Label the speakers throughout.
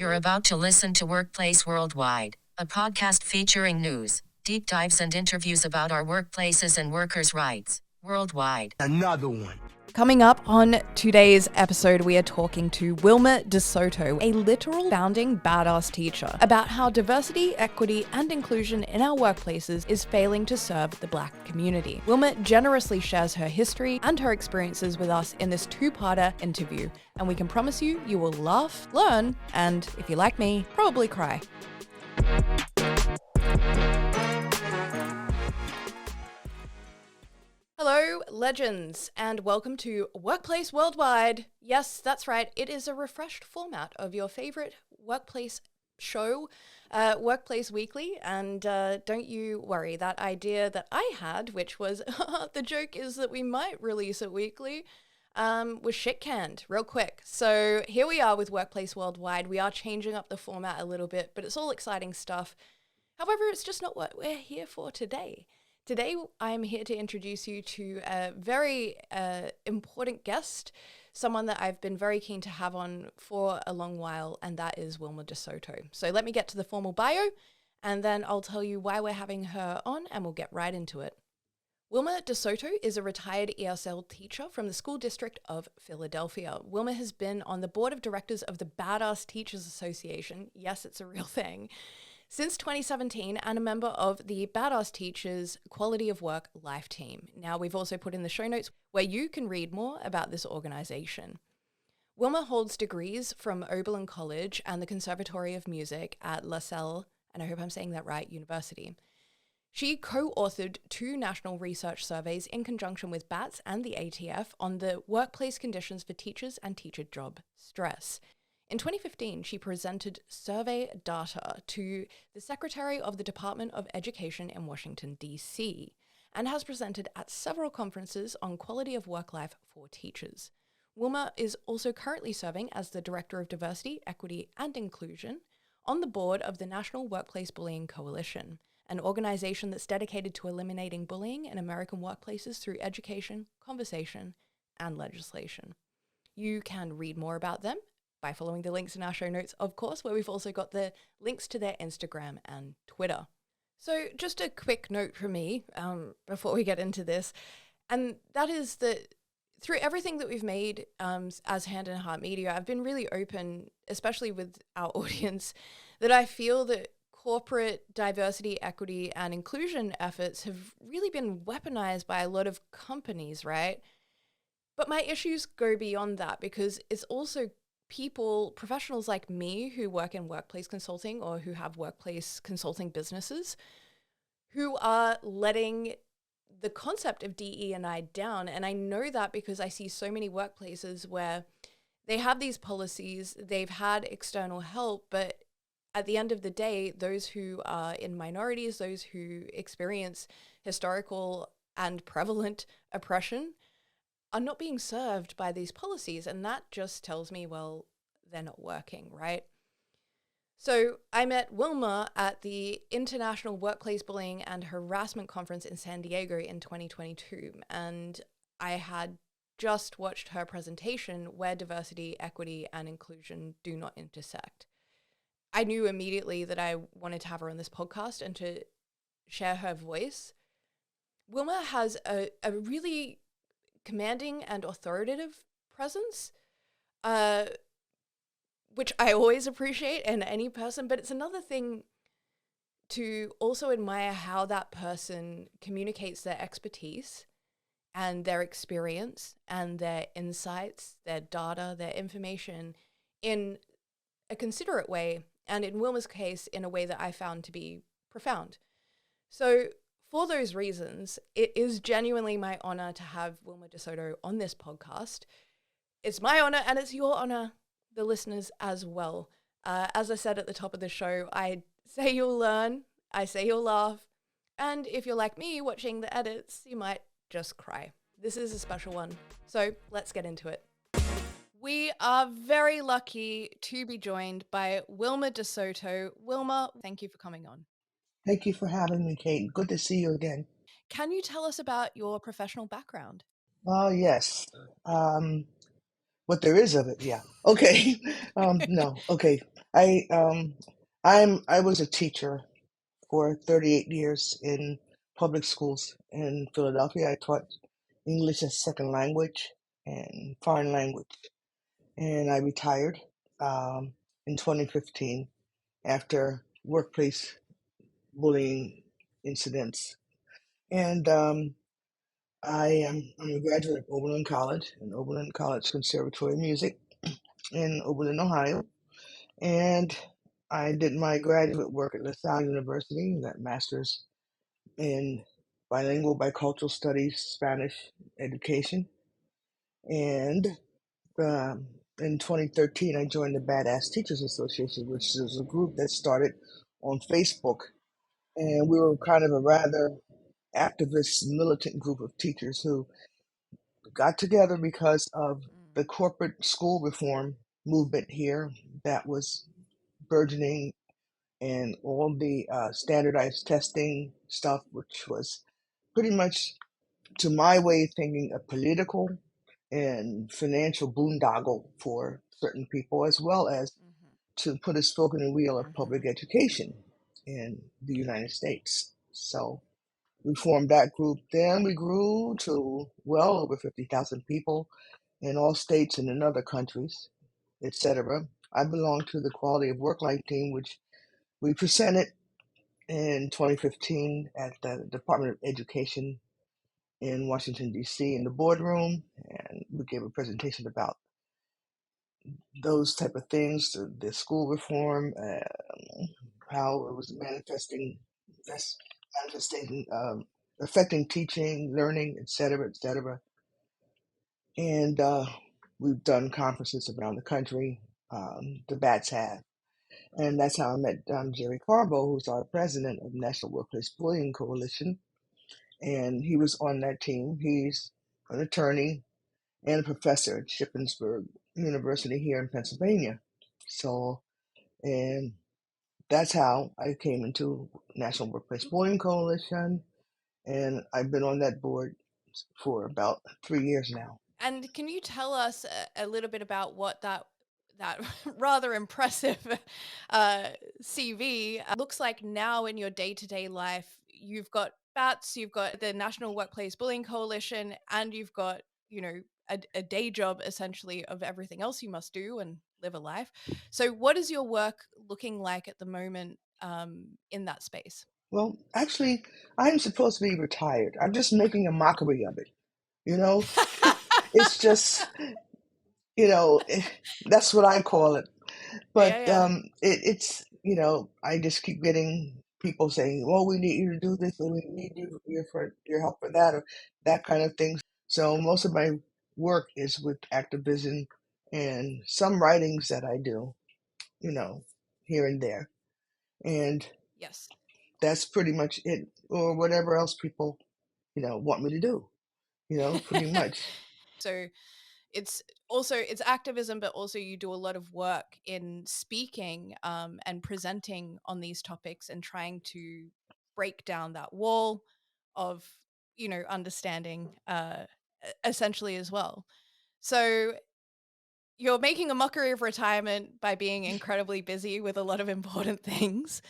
Speaker 1: You're about to listen to Workplace Worldwide, a podcast featuring news, deep dives, and interviews about our workplaces and workers' rights worldwide.
Speaker 2: Another one.
Speaker 3: Coming up on today's episode, we are talking to Wilma De Soto, a literal founding badass teacher, about how diversity, equity, and inclusion in our workplaces is failing to serve the Black community. Wilma generously shares her history and her experiences with us in this two-parter interview, and we can promise you, you will laugh, learn, and, if you're like me, probably cry. Hello, legends, and welcome to Workplace Worldwide. Yes, that's right, it is a refreshed format of your favorite workplace show, Workplace Weekly, and don't you worry, that idea that I had, which was, the joke is that we might release it weekly, was shit-canned real quick. So here we are with Workplace Worldwide. We are changing up the format a little bit, but it's all exciting stuff. However, it's just not what we're here for today. Today, I'm here to introduce you to a very important guest, someone that I've been very keen to have on for a long while, and that is Wilma De Soto. So let me get to the formal bio, and then I'll tell you why we're having her on, and we'll get right into it. Wilma De Soto is a retired ESL teacher from the School District of Philadelphia. Wilma has been on the board of directors of the Badass Teachers Association. Yes, it's a real thing. Since 2017, and a member of the Badass Teachers Quality of Work Life Team. Now, we've also put in the show notes where you can read more about this organization. Wilma holds degrees from Oberlin College and the Conservatory of Music at LaSalle, and I hope I'm saying that right, University. She co-authored 2 national research surveys in conjunction with BATS and the ATF on the workplace conditions for teachers and teacher job stress. In 2015, she presented survey data to the Secretary of the Department of Education in Washington, D.C., and has presented at several conferences on quality of work life for teachers. Wilma is also currently serving as the Director of Diversity, Equity, and Inclusion on the board of the National Workplace Bullying Coalition, an organization that's dedicated to eliminating bullying in American workplaces through education, conversation, and legislation. You can read more about them by following the links in our show notes, of course, where we've also got the links to their Instagram and Twitter. So just a quick note from me before we get into this, and that is that through everything that we've made as Hand and Heart Media, I've been really open, especially with our audience, that I feel that corporate diversity, equity, and inclusion efforts have really been weaponized by a lot of companies, right? But my issues go beyond that because it's also professionals like me who work in workplace consulting or who have workplace consulting businesses who are letting the concept of DE&I down. And I know that because I see so many workplaces where they have these policies, they've had external help, but at the end of the day, those who are in minorities, those who experience historical and prevalent oppression are not being served by these policies. And that just tells me, well, they're not working, right? So I met Wilma at the International Workplace Bullying and Harassment Conference in San Diego in 2022. And I had just watched her presentation where diversity, equity, and inclusion do not intersect. I knew immediately that I wanted to have her on this podcast and to share her voice. Wilma has a really commanding and authoritative presence, which I always appreciate in any person, but it's another thing to also admire how that person communicates their expertise and their experience and their insights, their data, their information in a considerate way, and in Wilma's case, in a way that I found to be profound. So for those reasons, it is genuinely my honor to have Wilma De Soto on this podcast. It's my honor and it's your honor, the listeners, as well. As I said at the top of the show, I say you'll learn, I say you'll laugh, and if you're like me watching the edits, you might just cry. This is a special one, so let's get into it. We are very lucky to be joined by Wilma De Soto. Wilma, thank you for coming on.
Speaker 2: Thank you for having me, Kate. Good to see you again.
Speaker 3: Can you tell us about your professional background?
Speaker 2: Oh, yes. What there is of it, yeah. Okay. No, okay. I I was a teacher for 38 years in public schools in Philadelphia. I taught English as second language and foreign language, and I retired in 2015 after workplace bullying incidents. And I'm a graduate of Oberlin College and Oberlin College Conservatory of Music in Oberlin, Ohio. And I did my graduate work at LaSalle University, got master's in bilingual bicultural studies, Spanish education. And in 2013, I joined the Badass Teachers Association, which is a group that started on Facebook. And we were kind of a rather activist, militant group of teachers who got together because of the corporate school reform movement here that was burgeoning, and all the standardized testing stuff, which was pretty much, to my way of thinking, a political and financial boondoggle for certain people, as well as to put a spoke in the wheel of public education in the United States. So we formed that group. Then we grew to well over 50,000 people in all states and in other countries, etc. I belong to the Quality of Work Life team, which we presented in 2015 at the Department of Education in Washington, D.C. in the boardroom, and we gave a presentation about those type of things, the school reform, how it was manifesting, affecting teaching, learning, et cetera, et cetera. And we've done conferences around the country, the Bats have. And that's how I met Jerry Carbo, who's our president of National Workplace Bullying Coalition. And he was on that team. He's an attorney and a professor at Shippensburg University here in Pennsylvania. So, and that's how I came into National Workplace Bullying Coalition. And I've been on that board for about 3 years now.
Speaker 3: And can you tell us a little bit about what that rather impressive CV looks like now in your day-to-day life? You've got BATS, you've got the National Workplace Bullying Coalition, and you've got, a day job essentially of everything else you must do and live a life. So what is your work looking like at the moment in that space?
Speaker 2: Well, actually, I'm supposed to be retired. I'm just making a mockery of it. You know, it's just, that's what I call it. But
Speaker 3: Yeah.
Speaker 2: I just keep getting people saying, "Well, we need you to do this, or we need your help for that, or that kind of thing." So most of my work is with activism and some writings that I do, here and there, and
Speaker 3: Yes.
Speaker 2: that's pretty much it, or whatever else people, want me to do, pretty much.
Speaker 3: So it's activism, but also you do a lot of work in speaking and presenting on these topics and trying to break down that wall of understanding essentially as well. So you're making a mockery of retirement by being incredibly busy with a lot of important things.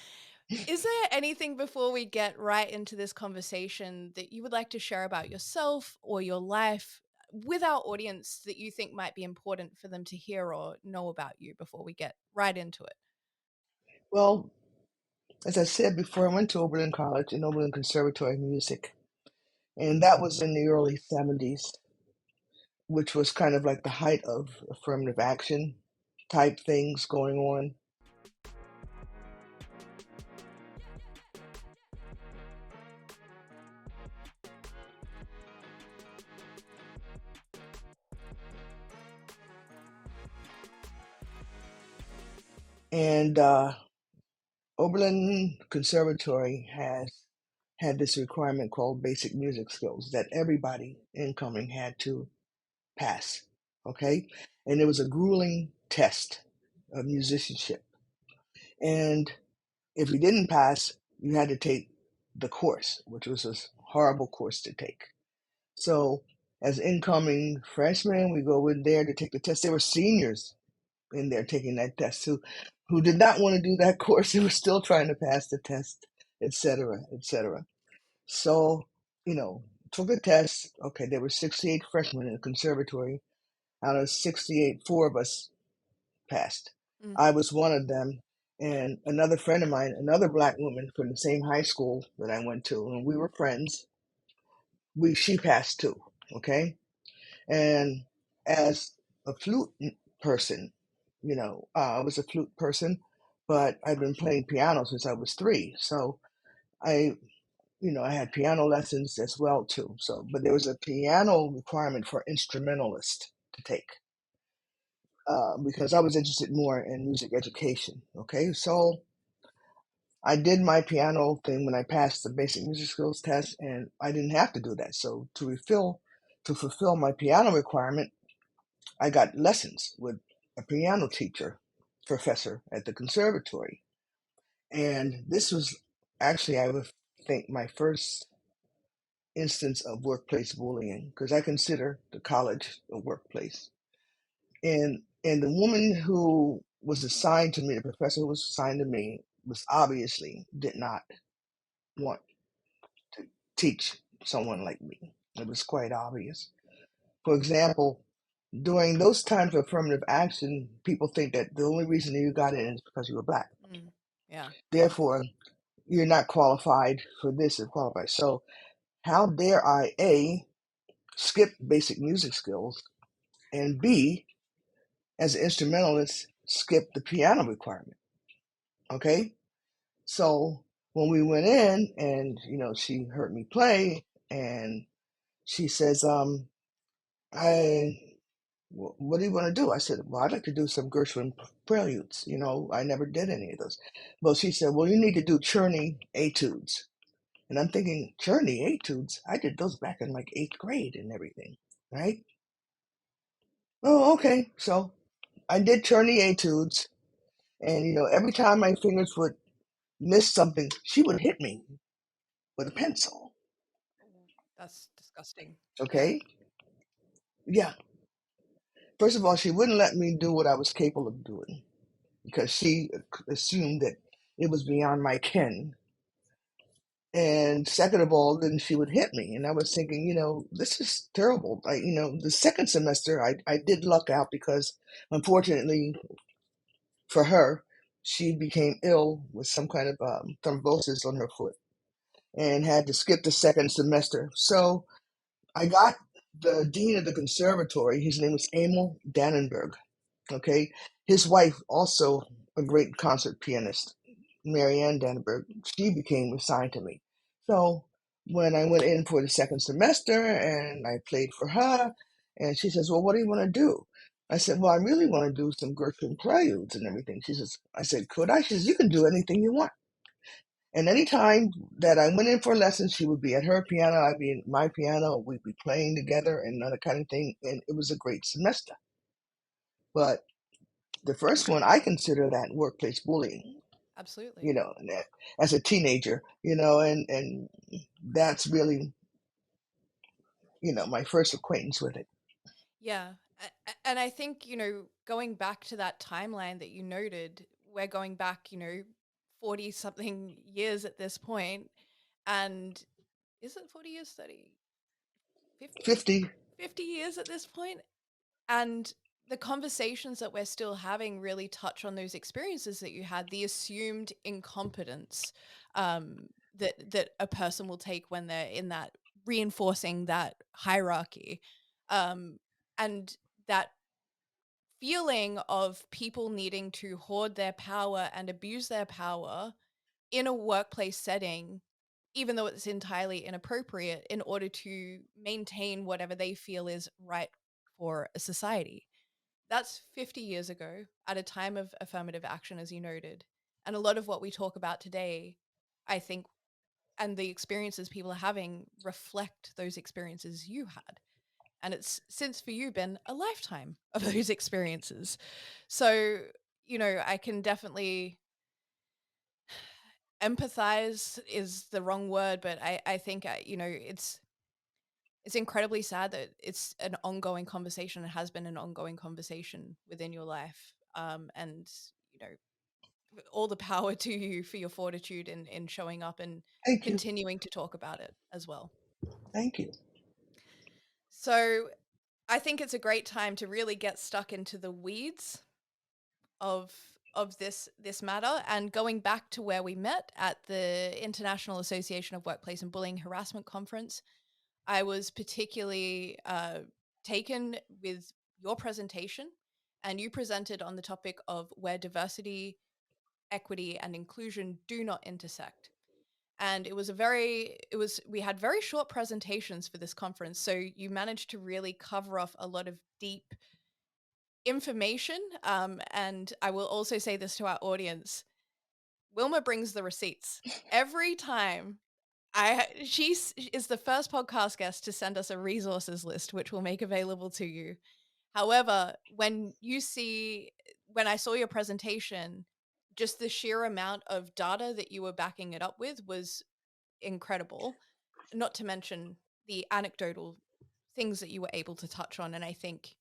Speaker 3: Is there anything before we get right into this conversation that you would like to share about yourself or your life with our audience that you think might be important for them to hear or know about you before we get right into it?
Speaker 2: Well, as I said before, I went to Oberlin College and Oberlin Conservatory of Music, and that was in the early 70s, which was kind of like the height of affirmative action type things going on. And Oberlin Conservatory has had this requirement called basic music skills that everybody incoming had to pass. Okay? And it was a grueling test of musicianship. And if you didn't pass, you had to take the course, which was a horrible course to take. So, as incoming freshmen, we go in there to take the test. They were seniors in there taking that test who did not want to do that course, who was still trying to pass the test, etc., etc. So, you know, took the test. Okay, there were 68 freshmen in the conservatory. Out of 68, four of us passed.
Speaker 3: Mm.
Speaker 2: I was one of them. And another friend of mine, another black woman from the same high school that I went to, and we were friends. She passed too. Okay, and as a flute person, I was a flute person, but I've been playing piano since I was 3. So I, I had piano lessons as well too. So, but there was a piano requirement for instrumentalist to take because I was interested more in music education. Okay, so I did my piano thing when I passed the basic music skills test, and I didn't have to do that. So to fulfill my piano requirement, I got lessons with a piano teacher, professor at the conservatory. And this was actually, I would think, my first instance of workplace bullying, because I consider the college a workplace. And the woman who was assigned to me, the professor who was assigned to me, was obviously did not want to teach someone like me. It was quite obvious. For example, during those times of affirmative action, people think that the only reason you got in is because you were black.
Speaker 3: Mm. Yeah.
Speaker 2: Therefore, you're not qualified for this and qualified. So, how dare I, A, skip basic music skills, and B, as an instrumentalist, skip the piano requirement? Okay? So, when we went in and, she heard me play and she says, I what do you want to do? I said, well, I'd like to do some Gershwin preludes. I never did any of those. Well, she said, well, you need to do Czerny etudes. And I'm thinking, Czerny etudes? I did those back in like 8th grade and everything, right? Oh, okay. So I did Czerny etudes. And, every time my fingers would miss something, she would hit me with a pencil.
Speaker 3: That's disgusting. Yeah.
Speaker 2: Okay? Yeah. First of all, she wouldn't let me do what I was capable of doing because she assumed that it was beyond my ken. And second of all, then she would hit me. And I was thinking, this is terrible. The second semester, I did luck out because unfortunately for her, she became ill with some kind of thrombosis on her foot and had to skip the second semester. So I got the dean of the conservatory. His name was Emil Dannenberg. Okay. His wife, also a great concert pianist, Marianne Dannenberg, she became assigned to me. So when I went in for the second semester and I played for her, and she says, well, what do you want to do? I said, well, I really want to do some Gershwin preludes and everything. I said, could I? She says, you can do anything you want. And anytime that I went in for lessons, she would be at her piano, I'd be at my piano, we'd be playing together and that kind of thing. And it was a great semester. But the first one, I consider that workplace bullying,
Speaker 3: Absolutely.
Speaker 2: as a teenager, and that's really, my first acquaintance with it.
Speaker 3: Yeah. And I think, going back to that timeline that you noted, we're going back, 40 something years at this point. And is it 40 years, 30, 50?
Speaker 2: 50.
Speaker 3: 50 years at this point. And the conversations that we're still having really touch on those experiences that you had, the assumed incompetence that a person will take when they're in that reinforcing that hierarchy, and that feeling of people needing to hoard their power and abuse their power in a workplace setting, even though it's entirely inappropriate, in order to maintain whatever they feel is right for a society. That's 50 years ago at a time of affirmative action, as you noted. And a lot of what we talk about today, I think, and the experiences people are having reflect those experiences you had. And it's since for you been a lifetime of those experiences. So, I can definitely empathize is the wrong word, but I think, it's incredibly sad that it's an ongoing conversation. It has been an ongoing conversation within your life. And all the power to you for your fortitude in showing up and
Speaker 2: Thank you.
Speaker 3: continuing to talk about it as well.
Speaker 2: Thank you.
Speaker 3: So I think it's a great time to really get stuck into the weeds of this matter, and going back to where we met at the International Association of Workplace and Bullying Harassment Conference. I was particularly taken with your presentation, and you presented on the topic of where diversity, equity, and inclusion do not intersect. And we had very short presentations for this conference, so you managed to really cover off a lot of deep information. And I will also say this to our audience: Wilma brings the receipts every time. She is the first podcast guest to send us a resources list, which we'll make available to you. However, when I saw your presentation, just the sheer amount of data that you were backing it up with was incredible. Not to mention the anecdotal things that you were able to touch on, and I think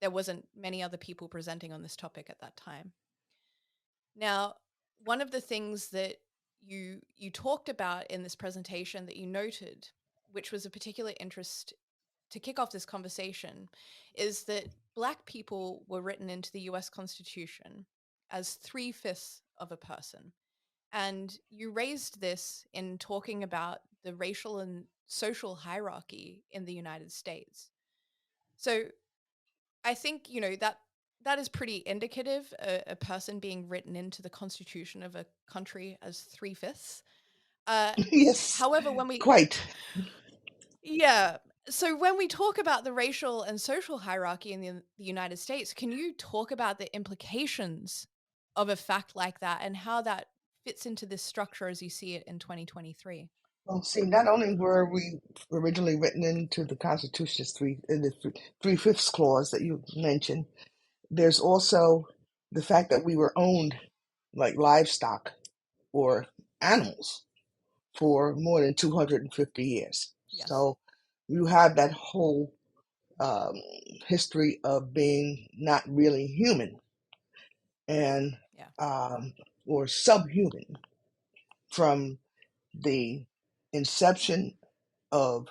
Speaker 3: there wasn't many other people presenting on this topic at that time. Now, one of the things that you talked about in this presentation that you noted, which was a particular interest to kick off this conversation, is that Black people were written into the US Constitution as 3/5 of a person. And you raised this in talking about the racial and social hierarchy in the United States. So I think, that is pretty indicative, a person being written into the constitution of a country as 3/5.
Speaker 2: Yes,
Speaker 3: However,
Speaker 2: quite.
Speaker 3: yeah. So when we talk about the racial and social hierarchy in the United States, can you talk about the implications of a fact like that and how that fits into this structure as you see it in 2023?
Speaker 2: Well, see, not only were we originally written into the Constitution's three-fifths clause that you mentioned, there's also the fact that we were owned like livestock or animals for more than 250 years.
Speaker 3: Yes.
Speaker 2: So you have that whole um, history of being not really human and
Speaker 3: Yeah.
Speaker 2: or subhuman from the inception of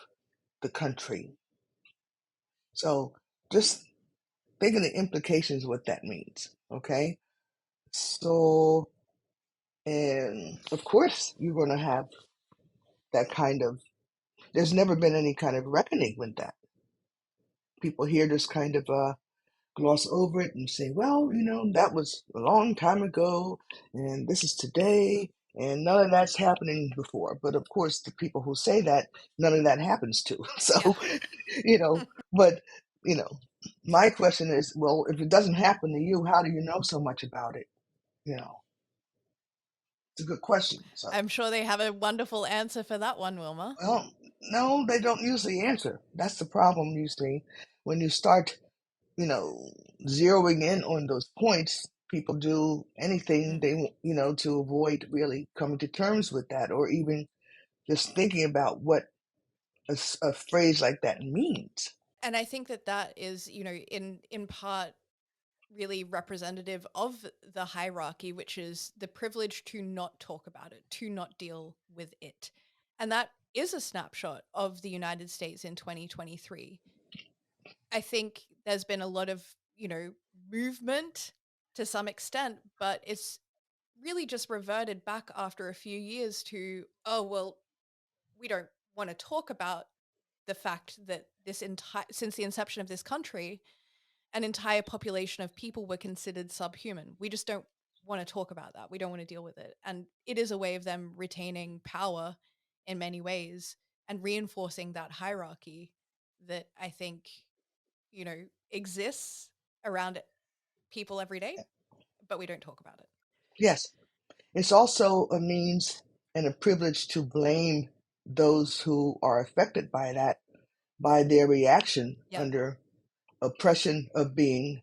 Speaker 2: the country. So just think of the implications what that means. Okay. So, and of course, you're going to have that kind of, there's never been any kind of reckoning with that. People here just kind of gloss over it and say, well, that was a long time ago and this is today and none of that's happening before. But of course, the people who say that, none of that happens to. So, you know, but, you know, my question is, well, if it doesn't happen to you, how do you know so much about it? You know, it's a good question. So,
Speaker 3: I'm sure they have a wonderful answer for that one, Wilma.
Speaker 2: well, no, they don't usually answer. That's the problem, you see. When you start zeroing in on those points, people do anything to avoid really coming to terms with that or even just thinking about what a phrase like that means.
Speaker 3: And I think that is, in part really representative of the hierarchy, which is the privilege to not talk about it, to not deal with it. And that is a snapshot of the United States in 2023. I think there's been a lot of, movement to some extent, but it's really just reverted back after a few years to, oh, well, we don't want to talk about the fact that since the inception of this country, an entire population of people were considered subhuman. We just don't want to talk about that. We don't want to deal with it. And it is a way of them retaining power in many ways and reinforcing that hierarchy that I think, exists around people every day, but we don't talk about it.
Speaker 2: Yes, it's also a means and a privilege to blame those who are affected by that, by their reaction
Speaker 3: Yep.
Speaker 2: under oppression of being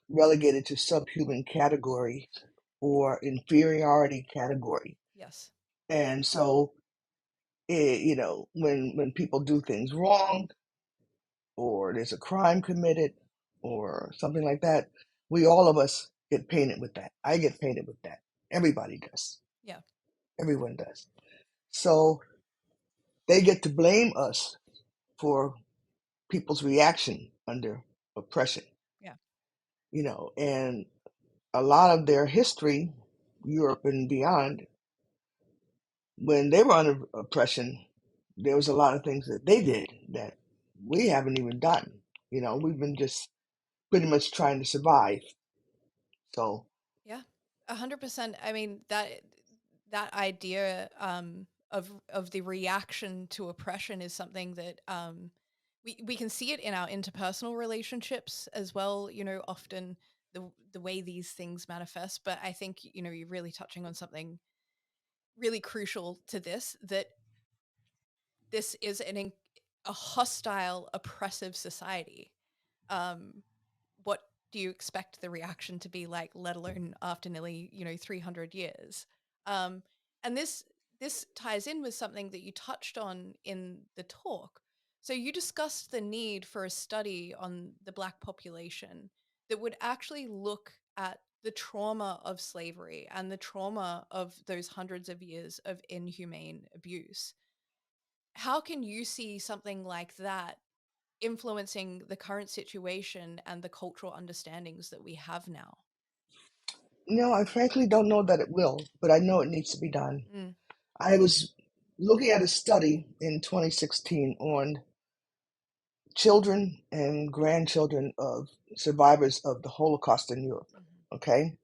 Speaker 2: relegated to subhuman category or inferiority category.
Speaker 3: Yes.
Speaker 2: And so, when people do things wrong or there's a crime committed or something like that, We all of us get painted with that. I get painted with that. Everybody does.
Speaker 3: Yeah.
Speaker 2: Everyone does. So they get to blame us for people's reaction under oppression,
Speaker 3: Yeah.
Speaker 2: And a lot of their history, Europe and beyond, when they were under oppression, there was a lot of things that they did that we haven't even done. We've been just pretty much trying to survive. So,
Speaker 3: Yeah, 100%. I mean, that idea of the reaction to oppression is something that we can see it in our interpersonal relationships as well. Often the way these things manifest. But I think you're really touching on something really crucial to this, that this is a hostile, oppressive society. Um, what do you expect the reaction to be like, let alone after nearly 300 years? um, and this ties in with something that you touched on in the talk. So you discussed the need for a study on the Black population that would actually look at the trauma of slavery and the trauma of those hundreds of years of inhumane abuse. How can you see something like that influencing the current situation and the cultural understandings that we have now?
Speaker 2: I frankly don't know that it will, but I know it needs to be done.
Speaker 3: Mm,
Speaker 2: I was looking at a study in 2016 on children and grandchildren of survivors of the Holocaust in Europe.
Speaker 3: mhm,
Speaker 2: Okay.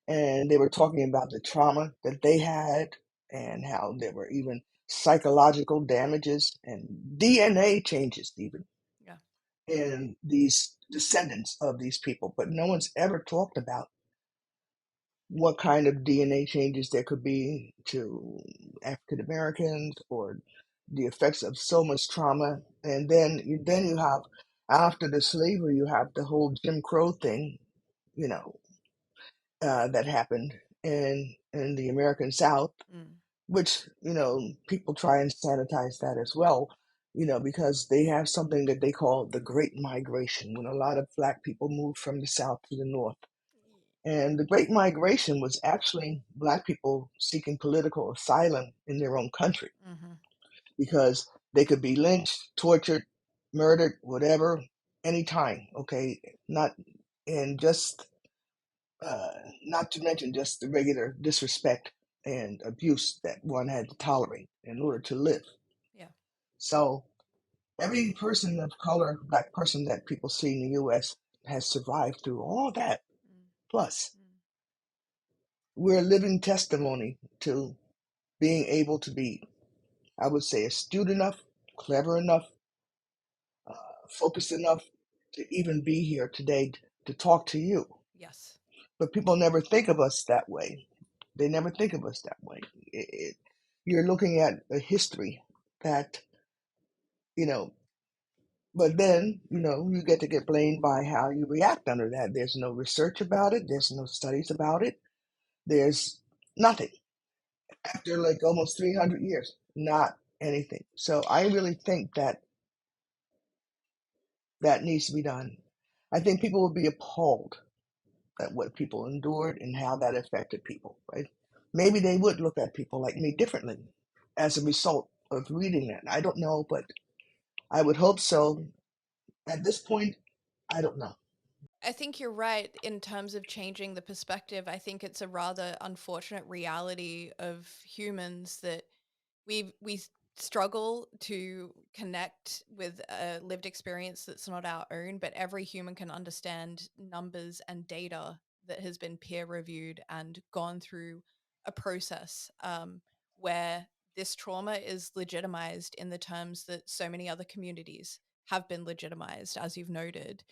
Speaker 2: And they were talking about the trauma that they had and how there were even psychological damages and DNA changes, even
Speaker 3: yeah.
Speaker 2: in these descendants of these people. But no one's ever talked about what kind of DNA changes there could be to African Americans or the effects of so much trauma. And then you have, after the slavery, you have the whole Jim Crow thing, you know, that happened in the American South,
Speaker 3: Mm,
Speaker 2: which people try and sanitize that as well, because they have something that they call the Great Migration, when a lot of Black people moved from the South to the North. And the Great Migration was actually Black people seeking political asylum in their own country
Speaker 3: mhm,
Speaker 2: because they could be lynched, tortured, murdered, whatever, anytime. Okay, not and just not to mention just the regular disrespect and abuse that one had to tolerate in order to live.
Speaker 3: yeah.
Speaker 2: So every person of color, Black person that people see in the U.S. has survived through all that.
Speaker 3: Mm,
Speaker 2: Plus,
Speaker 3: mm,
Speaker 2: we're a living testimony to being able to be, I would say, astute enough, clever enough, uh, focused enough to even be here today to talk to you.
Speaker 3: yes.
Speaker 2: But people never think of us that way. They never think of us that way. You're looking at a history that, you know, but then, you get blamed by how you react under that. There's no research about it, there's no studies about it, there's nothing. After like almost 300 years, not anything. So I really think that that needs to be done. I think people would be appalled at what people endured and how that affected people, right? Maybe they would look at people like me differently as a result of reading that. I don't know, but I would hope so. At this point, I don't know.
Speaker 3: I think you're right in terms of changing the perspective. I think it's a rather unfortunate reality of humans that we struggle to connect with a lived experience that's not our own, but every human can understand numbers and data that has been peer reviewed and gone through a process where this trauma is legitimized in the terms that so many other communities have been legitimized, as you've noted,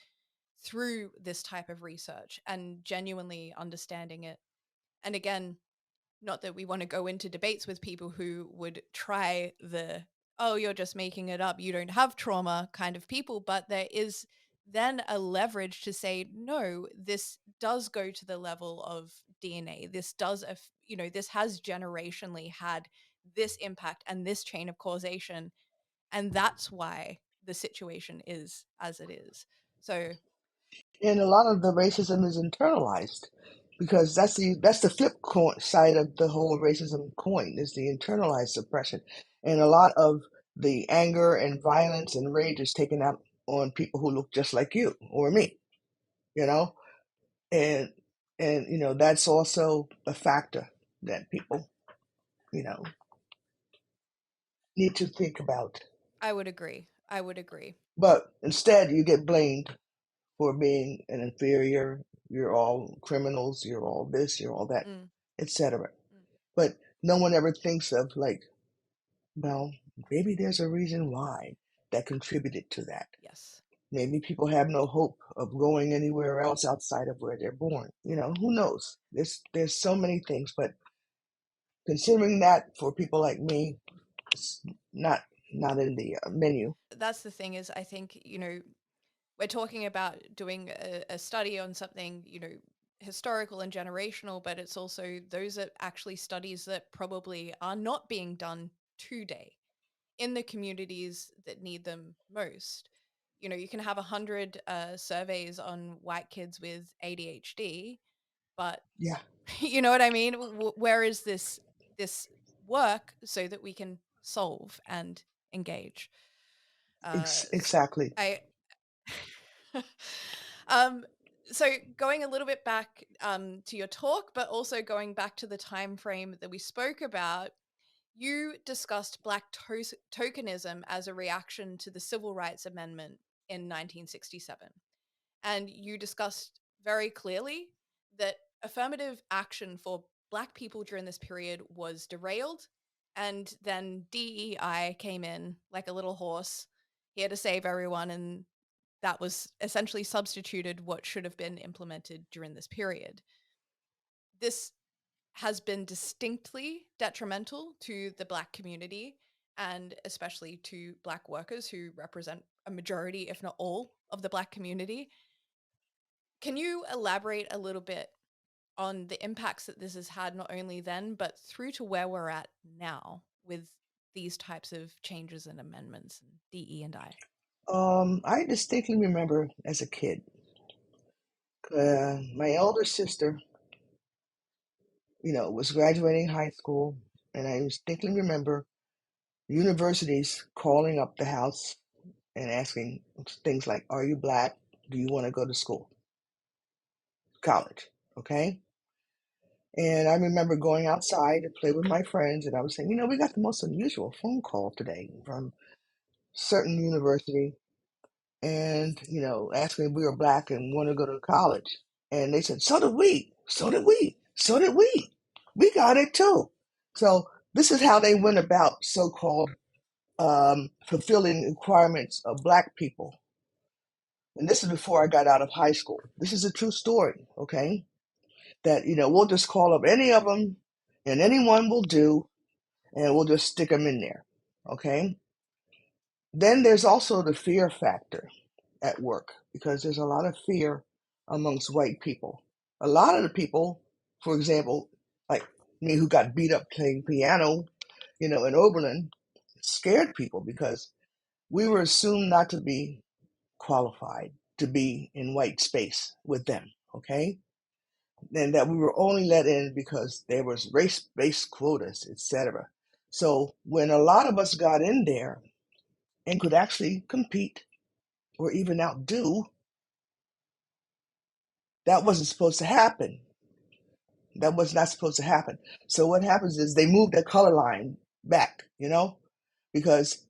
Speaker 3: through this type of research and genuinely understanding it. And again, not that we want to go into debates with people who would try the, oh, you're just making it up, you don't have trauma kind of people, but there is then a leverage to say, no, this does go to the level of DNA. This does, this has generationally had this impact and this chain of causation. And that's why the situation is as it is. So,
Speaker 2: And a lot of the racism is internalized because that's the side of the whole racism coin is the internalized suppression, and a lot of the anger and violence and rage is taken out on people who look just like you or me, you know, and that's also a factor that people you know need to think about.
Speaker 3: I would agree. I would agree.
Speaker 2: But instead, you get blamed for being an inferior. You're all criminals. You're all this. You're all that,
Speaker 3: Mm,
Speaker 2: etc.
Speaker 3: mm,
Speaker 2: But no one ever thinks of like, well, maybe there's a reason why that contributed to that.
Speaker 3: yes.
Speaker 2: Maybe people have no hope of going anywhere else outside of where they're born. Who knows? There's so many things, but considering that for people like me, it's not in the menu.
Speaker 3: That's the thing is I think, we're talking about doing a study on something, historical and generational, but it's also those are actually studies that probably are not being done today in the communities that need them most. You can have 100 surveys on white kids with ADHD, but
Speaker 2: Yeah,
Speaker 3: you know what I mean? Where is this work so that we can solve and engage?
Speaker 2: exactly.
Speaker 3: I um so going a little bit back to your talk, but also going back to the time frame that we spoke about, you discussed black tokenism as a reaction to the Civil Rights Amendment in 1967. And you discussed very clearly that affirmative action for black people during this period was derailed. And then DEI came in like a little horse, here to save everyone. And that was essentially substituted what should have been implemented during this period. This has been distinctly detrimental to the black community and especially to black workers who represent a majority, if not all, of the black community. Can you elaborate a little bit on the impacts that this has had not only then, but through to where we're at now with these types of changes and amendments and DE&I?
Speaker 2: I distinctly remember as a kid, my elder sister, was graduating high school, and I distinctly remember universities calling up the house and asking things like, "Are you black? Do you want to go to school, college?" Okay. And I remember going outside to play with my friends, and I was saying, we got the most unusual phone call today from certain university, and asking if we were black and want to go to college. And they said, "So did we. So did we. So did we. We got it too." So this is how they went about so-called fulfilling requirements of black people. And this is before I got out of high school. This is a true story, okay? That, we'll just call up any of them and anyone will do, and we'll just stick them in there, okay? Then there's also the fear factor at work because there's a lot of fear amongst white people. A lot of the people, for example, like me who got beat up playing piano, in Oberlin, scared people because we were assumed not to be qualified to be in white space with them, okay? And that we were only let in because there was race-based quotas, etc. So when a lot of us got in there and could actually compete or even outdo, that wasn't supposed to happen. That was not supposed to happen. So what happens is they move the color line back, because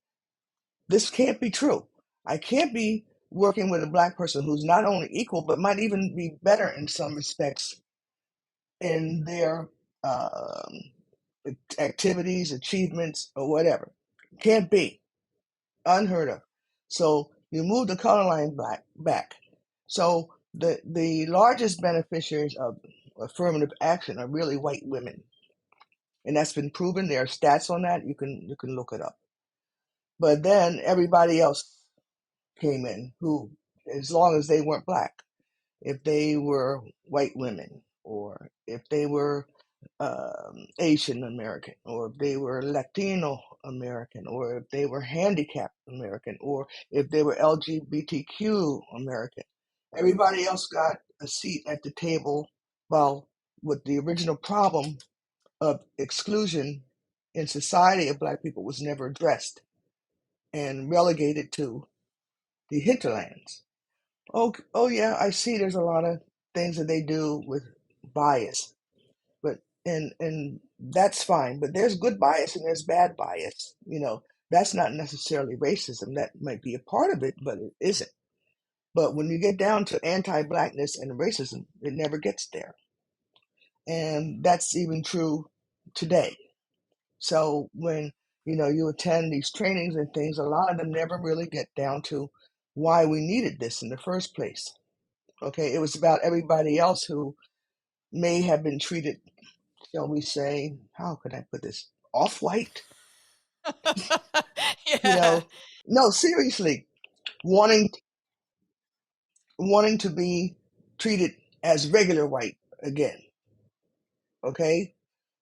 Speaker 2: this can't be true. I can't be working with a black person who's not only equal, but might even be better in some respects in their um, activities, achievements, or whatever. Can't be. Unheard of. So you move the color line back. So the largest beneficiaries of affirmative action are really white women, and that's been proven. There are stats on that. You can look it up. But then everybody else came in who, as long as they weren't black, if they were white women, or if they were Asian American, or if they were Latino American, or if they were handicapped American, or if they were LGBTQ American. Everybody else got a seat at the table, while with the original problem of exclusion in society of Black people was never addressed and relegated to the hinterlands. Oh yeah, I see there's a lot of things that they do with bias, but and that's fine. But there's good bias and there's bad bias. That's not necessarily racism. That might be a part of it, but it isn't. But when you get down to anti-blackness and racism, it never gets there. And that's even true today. So when you attend these trainings and things, a lot of them never really get down to why we needed this in the first place. Okay, it was about everybody else who may have been treated, shall we say, how could I put this, off-white? You
Speaker 3: Yeah.
Speaker 2: know, no, seriously, wanting wanting to be treated as regular white again. Okay,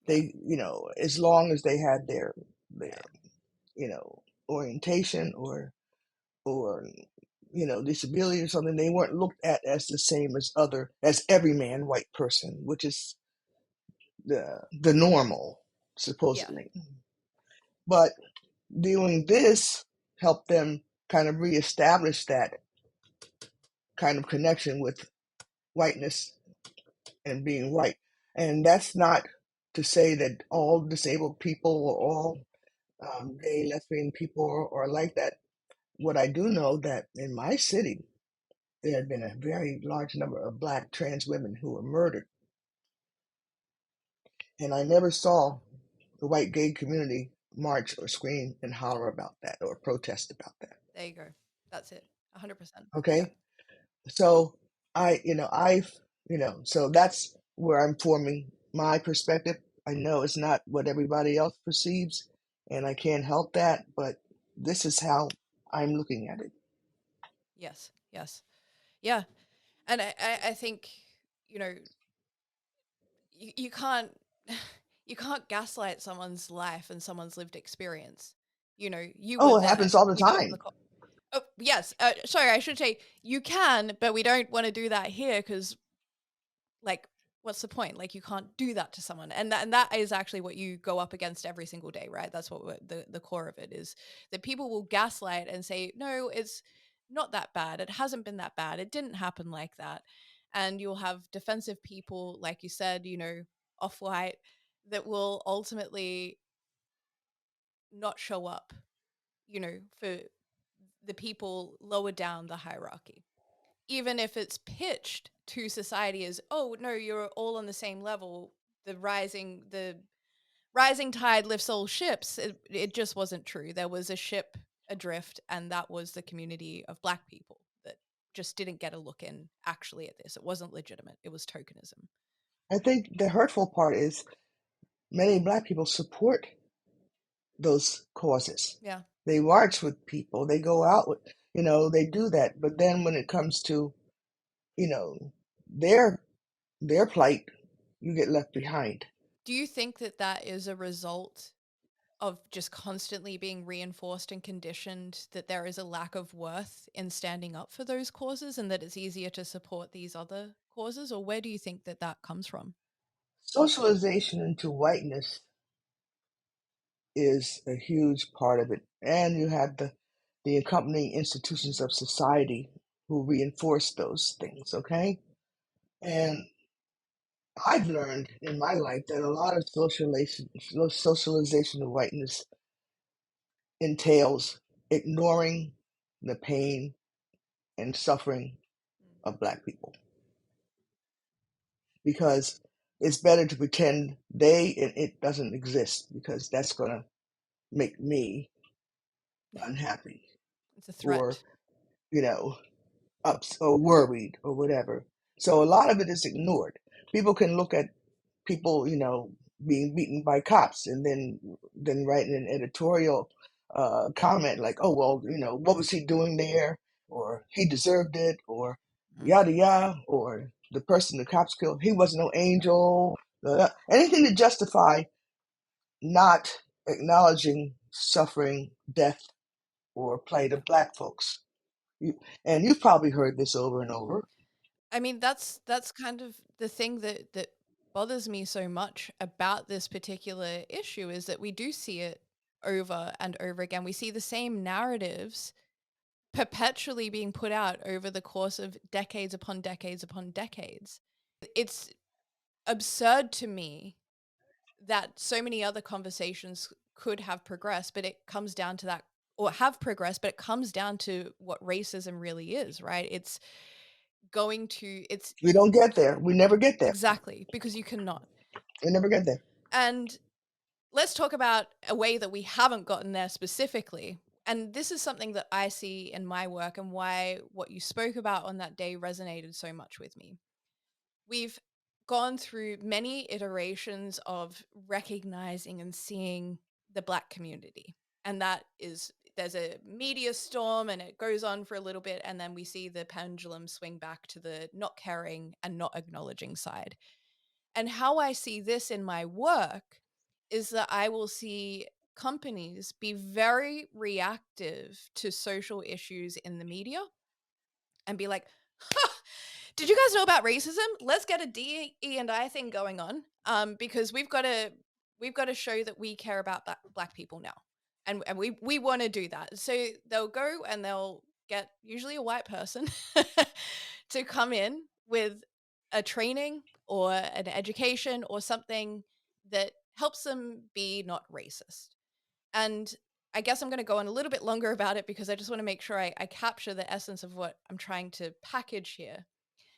Speaker 3: Yeah.
Speaker 2: as long as they had their orientation or disability or something, they weren't looked at as the same as every man white person, which is the normal,
Speaker 3: Yeah.
Speaker 2: supposedly. But doing this helped them kind of reestablish that kind of connection with whiteness and being white. And that's not to say that all disabled people or all gay, lesbian people are like that. What I do know that in my city, there had been a very large number of Black trans women who were murdered. And I never saw the white gay community march or scream and holler about that or protest about that.
Speaker 3: There you go. That's it. 100%. Yeah.
Speaker 2: Okay. So so that's where I'm forming my perspective. I know it's not what everybody else perceives, and I can't help that, but this is how I'm looking at it.
Speaker 3: Yes. Yes. Yeah. And I think, you know, you can't you can't gaslight someone's life and someone's lived experience. You were
Speaker 2: Oh, it
Speaker 3: there.
Speaker 2: happens all the
Speaker 3: You got on the
Speaker 2: time.
Speaker 3: call. Oh, yes. Sorry, I should say you can, but we don't want to do that here because, like, what's the point? Like, you can't do that to someone, and that is actually what you go up against every single day, right? That's what the core of it is, that people will gaslight and say, no, it's not that bad. It hasn't been that bad. It didn't happen like that. And you'll have defensive people, like you said, off white, that will ultimately not show up, for the people lower down the hierarchy, even if it's pitched to society as, oh no, you're all on the same level, the rising tide lifts all ships. It just wasn't true. There was a ship adrift, and that was the community of Black people that just didn't get a look in actually at this. It wasn't legitimate. It was tokenism.
Speaker 2: I think the hurtful part is many Black people support those causes.
Speaker 3: Yeah.
Speaker 2: They march with people, they go out with, they do that. But then when it comes to, you know, their their plight, you get left behind.
Speaker 3: Do you think that that is a result of just constantly being reinforced and conditioned that there is a lack of worth in standing up for those causes and that it's easier to support these other causes? Or where do you think that that comes from?
Speaker 2: Socialization into whiteness is a huge part of it. And you have the accompanying institutions of society who reinforce those things, okay? And I've learned in my life that a lot of socialization of whiteness entails ignoring the pain and suffering of Black people, because it's better to pretend it doesn't exist, because that's going to make me unhappy
Speaker 3: It's a
Speaker 2: or
Speaker 3: threat.
Speaker 2: you know or worried or whatever. So a lot of it is ignored. People can look at people, being beaten by cops, and then write an editorial comment like, "Oh well, what was he doing there?" or "He deserved it," or
Speaker 3: Mm.
Speaker 2: yada yada, or the person the cops killed, he was no angel. Anything to justify not acknowledging suffering, death, or plight
Speaker 3: Yeah.
Speaker 2: of Black folks. You, and you've probably heard this over and over.
Speaker 3: I mean, that's kind of the thing that bothers me so much about this particular issue, is that we do see it over and over again. We see the same narratives perpetually being put out over the course of decades upon decades upon decades. It's absurd to me that so many other conversations could have progressed, but it comes down to that, or have progressed, but it comes down to what racism really is, right? It's
Speaker 2: We don't get there. We never get there.
Speaker 3: exactly, because you cannot.
Speaker 2: We never get there.
Speaker 3: And let's talk about a way that we haven't gotten there specifically. And this is something that I see in my work, and why what you spoke about on that day resonated so much with me. We've gone through many iterations of recognizing and seeing the Black community. And there's a media storm, and it goes on for a little bit. And then we see the pendulum swing back to the not caring and not acknowledging side. And how I see this in my work is that I will see companies be very reactive to social issues in the media and be like, "Ha, did you guys know about racism? Let's get a DE&I thing going on, because we've got to show that we care about Black people now, and we want to do that." So they'll go and they'll get usually a white person to come in with a training or an education or something that helps them be not racist. And I guess I'm going to go on a little bit longer about it, because I just want to make sure I capture the essence of what I'm trying to package here.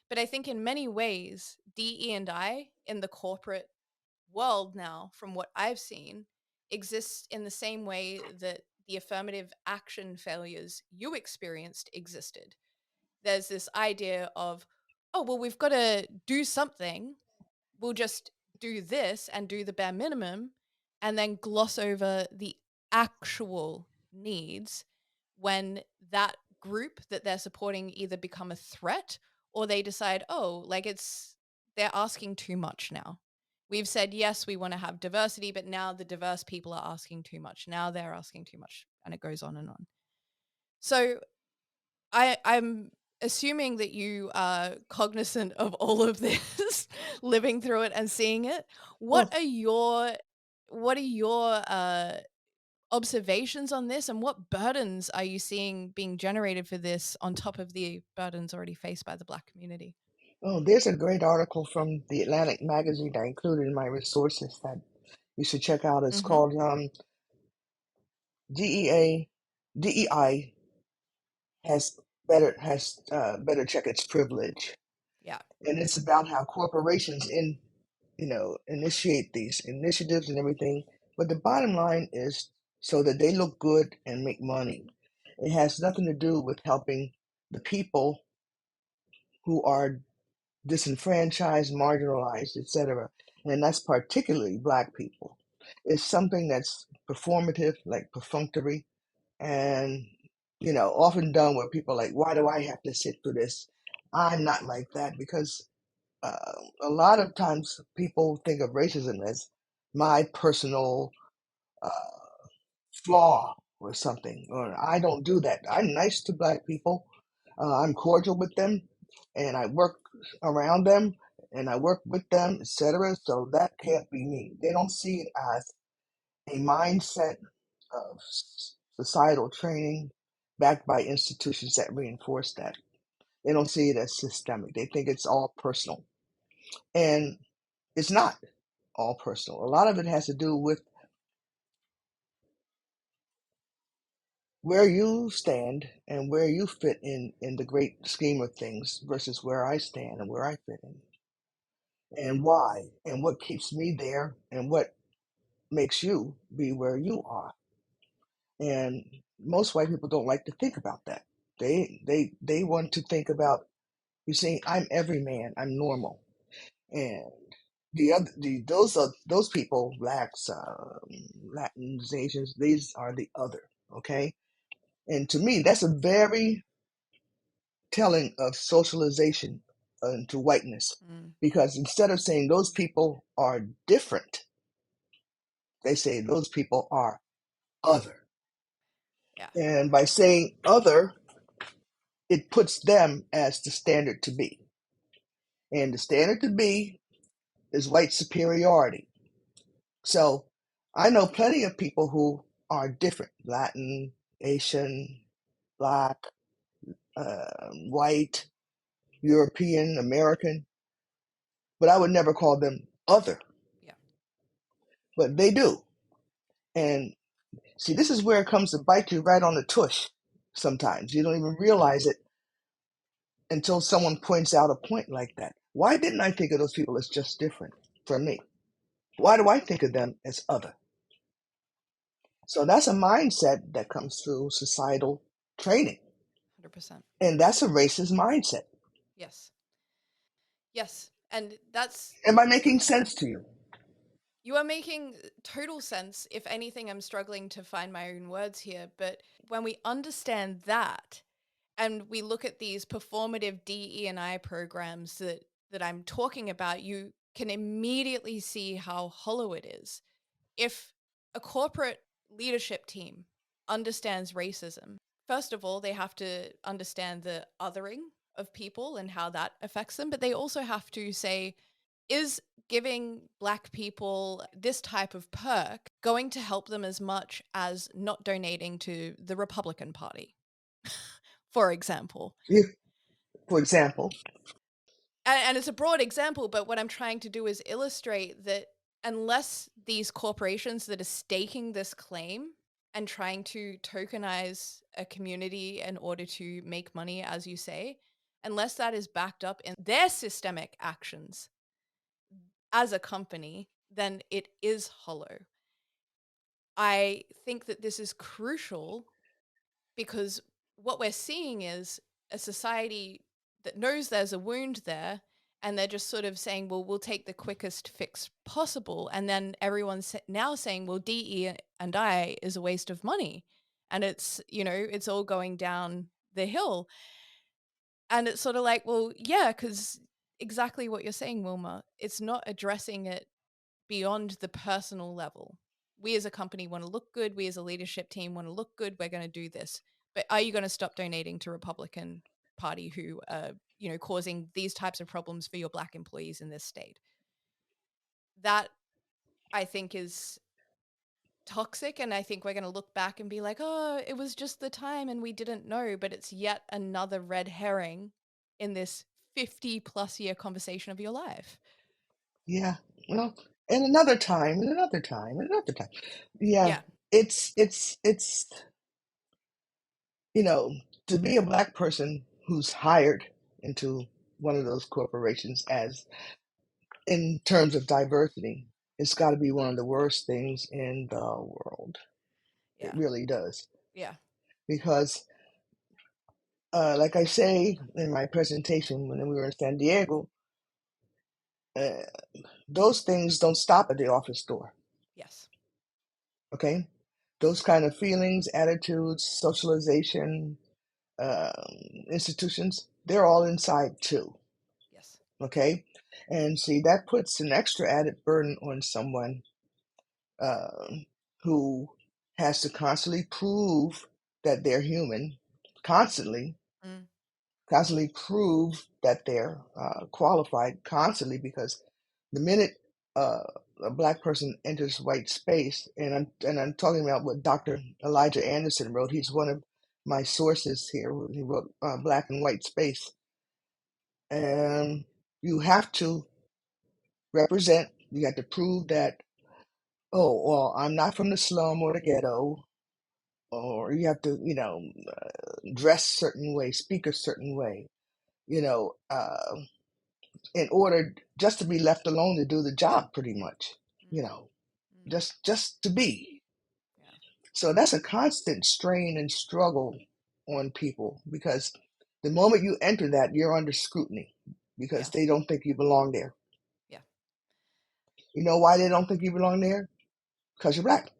Speaker 3: But I think in many ways, DE&I in the corporate world now, from what I've seen, exists in the same way that the affirmative action failures you experienced existed. There's this idea of, oh, well, we've got to do something. We'll just do this and do the bare minimum, and then gloss over the actual needs when that group that they're supporting either become a threat, or they decide, oh, like they're asking too much now. We've said, yes, we want to have diversity, but now the diverse people are asking too much. Now they're asking too much, and it goes on and on. So I'm assuming that you are cognizant of all of this, living through it and seeing it.
Speaker 2: Oh,
Speaker 3: What are your observations on this, and what burdens are you seeing being generated for this on top of the burdens already faced by the Black community?
Speaker 2: oh, there's a great article from the Atlantic magazine I included in my resources that you should check out. It's
Speaker 3: Mm-hmm.
Speaker 2: called DEA DEI has better check its privilege,
Speaker 3: Yeah.
Speaker 2: and it's about how corporations initiate these initiatives and everything. But the bottom line is so that they look good and make money. It has nothing to do with helping the people who are disenfranchised, marginalized, etc. And that's particularly Black people. It's something that's performative, like perfunctory, and often done where people are like, why do I have to sit through this? I'm not like that because a lot of times people think of racism as my personal uh, flaw or something. Or I don't do that. I'm nice to Black people. I'm cordial with them, and I work around them, and I work with them, etc. So that can't be me. They don't see it as a mindset of societal training backed by institutions that reinforce that. They don't see it as systemic. They think it's all personal. And it's not all personal. A lot of it has to do with where you stand and where you fit in the great scheme of things versus where I stand and where I fit in. And why and what keeps me there and what makes you be where you are. And most white people don't like to think about that. They want to think about, you see, I'm every man, I'm normal. And those people, blacks, Latins, Asians, these are the other. Okay, and to me, that's a very telling of socialization into whiteness,
Speaker 3: Mm.
Speaker 2: because instead of saying those people are different, they say those people are other.
Speaker 3: Yeah.
Speaker 2: And by saying other, it puts them as the standard to be. And the standard to be is white superiority. So I know plenty of people who are different, Latin, Asian, Black, white, European, American, but I would never call them other.
Speaker 3: Yeah.
Speaker 2: But they do. And see, this is where it comes to bite you right on the tush sometimes. You don't even realize it until someone points out a point like that. Why didn't I think of those people as just different from me? Why do I think of them as other? So that's a mindset that comes through societal training.
Speaker 3: 100%.
Speaker 2: And that's a racist mindset.
Speaker 3: Yes. Yes. And that's.
Speaker 2: Am I making sense to you?
Speaker 3: You are making total sense. If anything, I'm struggling to find my own words here. But when we understand that, and we look at these performative DE&I programs that I'm talking about, you can immediately see how hollow it is. If a corporate leadership team understands racism, first of all, they have to understand the othering of people and how that affects them. But they also have to say, is giving Black people this type of perk going to help them as much as not donating to the Republican Party, for example?
Speaker 2: For example,
Speaker 3: And it's a broad example, but what I'm trying to do is illustrate that unless these corporations that are staking this claim and trying to tokenize a community in order to make money, as you say, unless that is backed up in their systemic actions as a company, then it is hollow. I think that this is crucial because what we're seeing is a society that knows there's a wound there, and they're just sort of saying, well, we'll take the quickest fix possible. And then everyone's now saying, well, DE&I is a waste of money. And it's, it's all going down the hill. And it's sort of like, well, yeah, because exactly what you're saying, Wilma, it's not addressing it beyond the personal level. We as a company want to look good. We as a leadership team want to look good. We're going to do this. But are you going to stop donating to Republican Party who are, causing these types of problems for your Black employees in this state? That, I think, is toxic. And I think we're going to look back and be like, oh, it was just the time and we didn't know. But it's yet another red herring in this 50+ year conversation of your life.
Speaker 2: yeah. Well, and another time, and another time, and another time. Yeah. It's to be a Black person who's hired into one of those corporations as in terms of diversity, it's got to be one of the worst things in the world.
Speaker 3: Yeah.
Speaker 2: It really does.
Speaker 3: Yeah.
Speaker 2: Because, like I say in my presentation when we were in San Diego, those things don't stop at the office door.
Speaker 3: Yes.
Speaker 2: Okay? Those kind of feelings, attitudes, socialization, institutions, they're all inside too.
Speaker 3: Yes.
Speaker 2: Okay? And see, that puts an extra added burden on someone who has to constantly prove that they're human, constantly prove that they're qualified, constantly, because the minute a Black person enters white space, and I'm talking about what Dr. Elijah Anderson wrote. He's one of my sources here. He wrote Black and White Space, and you have to represent. You have to prove that. Oh well, I'm not from the slum or the ghetto. Or you have to, dress a certain way, speak a certain way, in order just to be left alone to do the job, pretty much, just to be.
Speaker 3: Yeah.
Speaker 2: So that's a constant strain and struggle on people because the moment you enter that, you're under scrutiny because they don't think you belong there.
Speaker 3: Yeah.
Speaker 2: You know why they don't think you belong there? Because you're Black.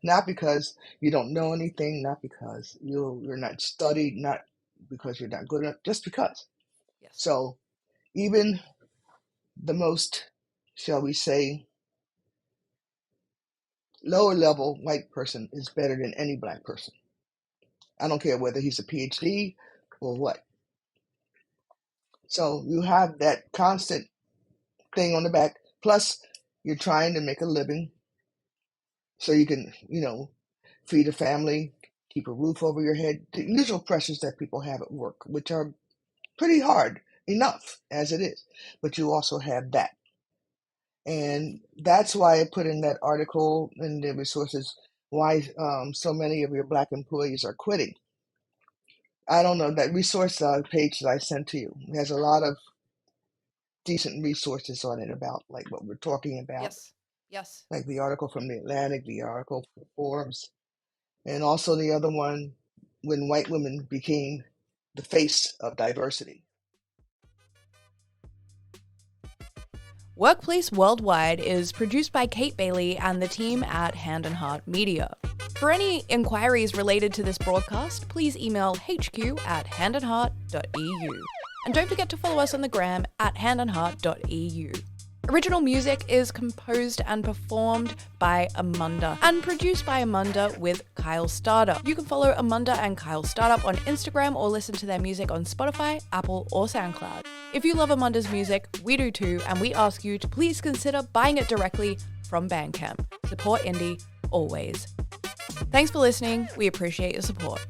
Speaker 2: Not because you don't know anything, not because you're not studied, not because you're not good enough, just because.
Speaker 3: Yes.
Speaker 2: So even the most, shall we say, lower level white person is better than any Black person. I don't care whether he's a PhD or what. So you have that constant thing on the back. Plus, you're trying to make a living so you can, feed a family, keep a roof over your head, the usual pressures that people have at work, which are pretty hard enough as it is. But you also have that. And that's why I put in that article in the resources why so many of your Black employees are quitting. I don't know, that resource page that I sent to you has a lot of decent resources on it about like what we're talking about,
Speaker 3: Yes.
Speaker 2: like the article from the Atlantic, the article from Forbes, and also the other one when white women became the face of diversity.
Speaker 3: Workplace Worldwide is produced by Kate Bailey and the team at Hand and Heart Media. For any inquiries related to this broadcast, please email hq@handandheart.eu. And don't forget to follow us on the gram at handandheart.eu. Original music is composed and performed by Amanda and produced by Amanda with Kyle Startup. You can follow Amanda and Kyle Startup on Instagram or listen to their music on Spotify, Apple, or SoundCloud. If you love Amanda's music, we do too, and we ask you to please consider buying it directly from Bandcamp. Support indie, always. Thanks for listening. We appreciate your support.